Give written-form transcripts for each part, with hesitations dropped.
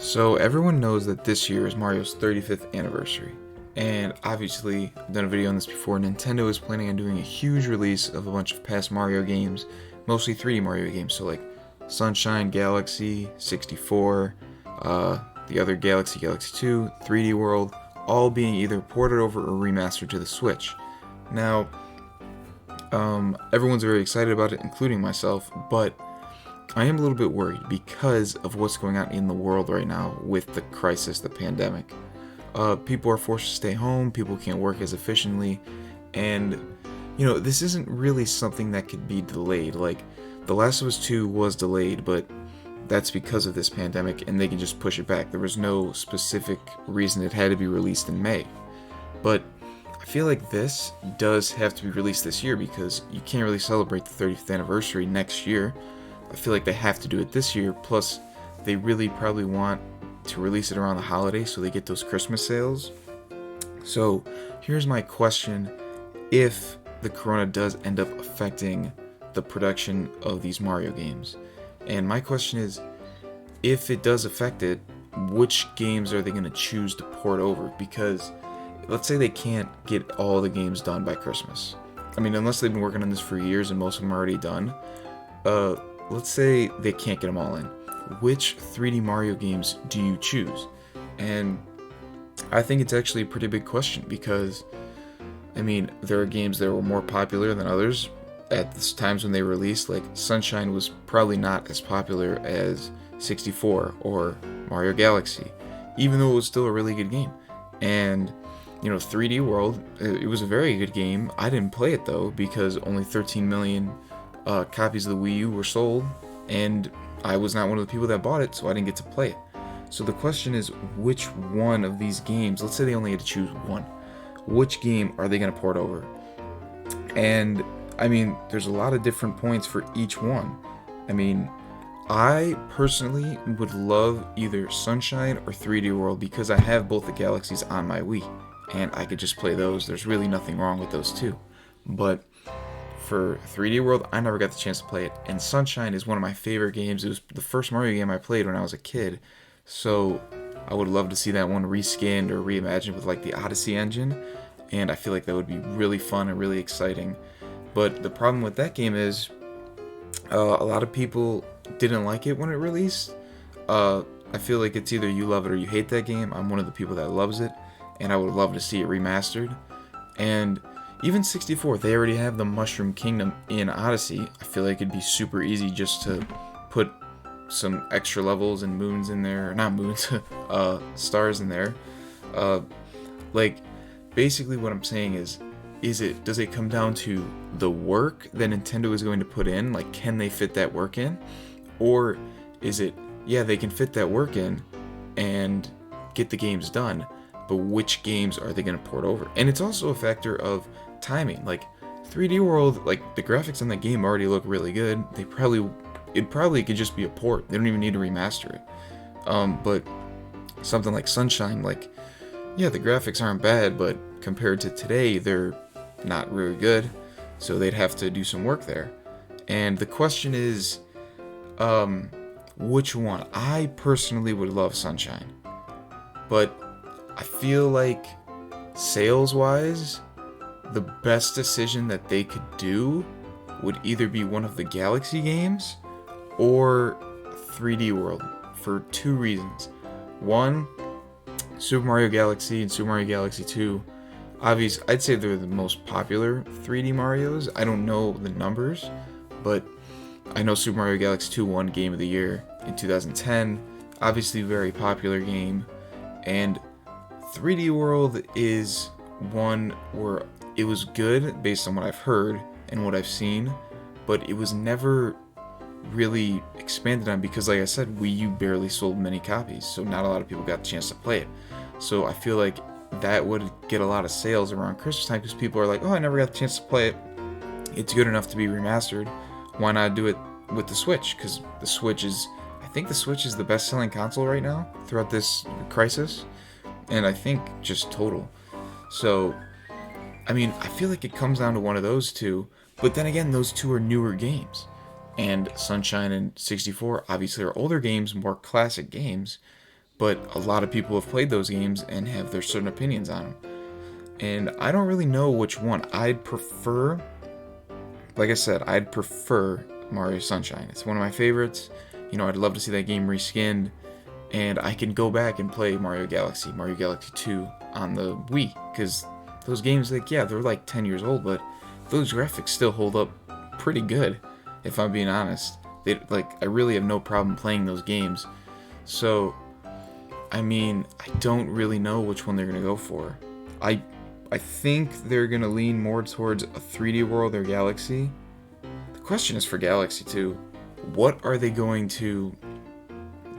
So everyone knows that this year is Mario's 35th anniversary. And obviously, I've done a video on this before, Nintendo is planning on doing a huge release of a bunch of past Mario games, mostly 3D Mario games, so like Sunshine, Galaxy, 64, the other Galaxy, Galaxy 2, 3D World, all being either ported over or remastered to the Switch. Now, everyone's very excited about it, including myself, but I am a little bit worried because of what's going on in the world right now with the crisis, the pandemic. People are forced to stay home, people can't work as efficiently, and, this isn't really something that could be delayed. Like, The Last of Us 2 was delayed, but that's because of this pandemic, and they can just push it back. There was no specific reason it had to be released in May. But I feel like this does have to be released this year because you can't really celebrate the 30th anniversary next year. I feel like they have to do it this year, plus they really probably want to release it around the holidays so they get those Christmas sales. So here's my question: if the corona does end up affecting the production of these Mario games, and my question is, if it does affect it, which games are they going to choose to port over? Because let's say they can't get all the games done by Christmas. I mean, unless they've been working on this for years and most of them are already done. Let's say they can't get them all in. Which 3D Mario games do you choose? And I think it's actually a pretty big question because, there are games that were more popular than others at the times when they released. Like Sunshine was probably not as popular as 64 or Mario Galaxy, even though it was still a really good game. And 3D World, it was a very good game. I didn't play it though because only 13 million copies of the Wii U were sold, and I was not one of the people that bought it, so I didn't get to play it. So the question is, which one of these games, let's say they only had to choose one, which game are they going to port over? And there's a lot of different points for each one. I personally would love either Sunshine or 3D World because I have both the Galaxies on my Wii, and I could just play those. There's really nothing wrong with those two. But for 3D World, I never got the chance to play it, and Sunshine is one of my favorite games. It was the first Mario game I played when I was a kid, so I would love to see that one reskinned or reimagined with like the Odyssey engine, and I feel like that would be really fun and really exciting. But the problem with that game is a lot of people didn't like it when it released. I feel like it's either you love it or you hate that game. I'm one of the people that loves it, and I would love to see it remastered. And even 64, they already have the Mushroom Kingdom in Odyssey. I feel like it'd be super easy just to put some extra levels and moons in there, or not moons, stars in there. Basically what I'm saying is does it come down to the work that Nintendo is going to put in? Like, can they fit that work in? Or is it, yeah, they can fit that work in and get the games done, but which games are they going to port over? And it's also a factor of timing. Like 3D World, like the graphics on that game already look really good. It probably could just be a port. They don't even need to remaster it. But something like Sunshine, like, yeah, the graphics aren't bad, but compared to today, they're not really good. So they'd have to do some work there. And the question is, which one? I personally would love Sunshine, but I feel like sales-wise, the best decision that they could do would either be one of the Galaxy games or 3D World for two reasons. One, Super Mario Galaxy and Super Mario Galaxy 2, I'd say they're the most popular 3D Marios. I don't know the numbers, but I know Super Mario Galaxy 2 won Game of the Year in 2010. Obviously, very popular game. And 3D World is one where it was good based on what I've heard and what I've seen, but it was never really expanded on because, like I said, Wii U barely sold many copies, so not a lot of people got the chance to play it. So I feel like that would get a lot of sales around Christmas time because people are like, oh, I never got the chance to play it. It's good enough to be remastered. Why not do it with the Switch? Because I think the Switch is the best-selling console right now throughout this crisis, and I think just total. So I feel like it comes down to one of those two, but then again, those two are newer games. And Sunshine and 64 obviously are older games, more classic games, but a lot of people have played those games and have their certain opinions on them. And I don't really know which one. I'd prefer, like I said, I'd prefer Mario Sunshine. It's one of my favorites. You know, I'd love to see that game reskinned, and I can go back and play Mario Galaxy 2 on the Wii, because those games, like, yeah, they're like 10 years old, but those graphics still hold up pretty good, if I'm being honest. I really have no problem playing those games. So, I mean, I don't really know which one they're going to go for. I think they're going to lean more towards a 3D World or Galaxy. The question is for Galaxy 2, what are they going to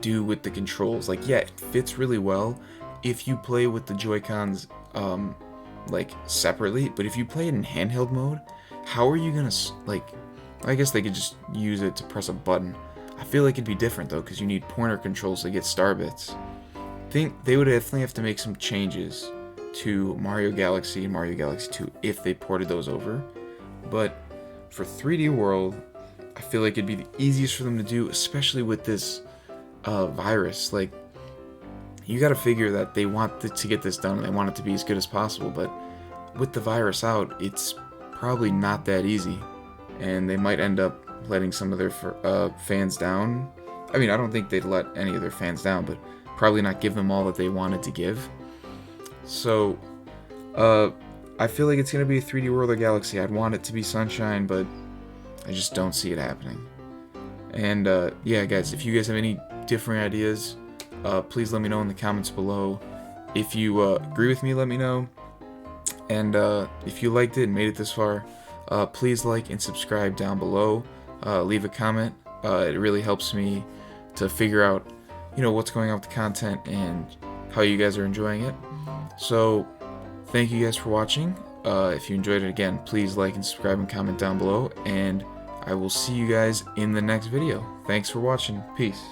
do with the controls? Like, yeah, it fits really well if you play with the Joy-Cons like separately, but if you play it in handheld mode, how are you gonna, like, I guess they could just use it to press a button. I feel like it'd be different though, because you need pointer controls to get star bits. I think they would definitely have to make some changes to Mario Galaxy and Mario Galaxy 2 if they ported those over. But for 3D World, I feel like it'd be the easiest for them to do, especially with this virus. Like, you gotta figure that they want to get this done, and they want it to be as good as possible, but with the virus out, it's probably not that easy, and they might end up letting some of their fans down. I mean, I don't think they'd let any of their fans down, but probably not give them all that they wanted to give. So, I feel like it's gonna be a 3D World or Galaxy. I'd want it to be Sunshine, but I just don't see it happening. And yeah, guys, if you guys have any different ideas, please let me know in the comments below. If you agree with me, let me know. And if you liked it and made it this far, please like and subscribe down below. Leave a comment. It really helps me to figure out, you know, what's going on with the content and how you guys are enjoying it. So, thank you guys for watching. If you enjoyed it, again, please like and subscribe and comment down below. And I will see you guys in the next video. Thanks for watching. Peace.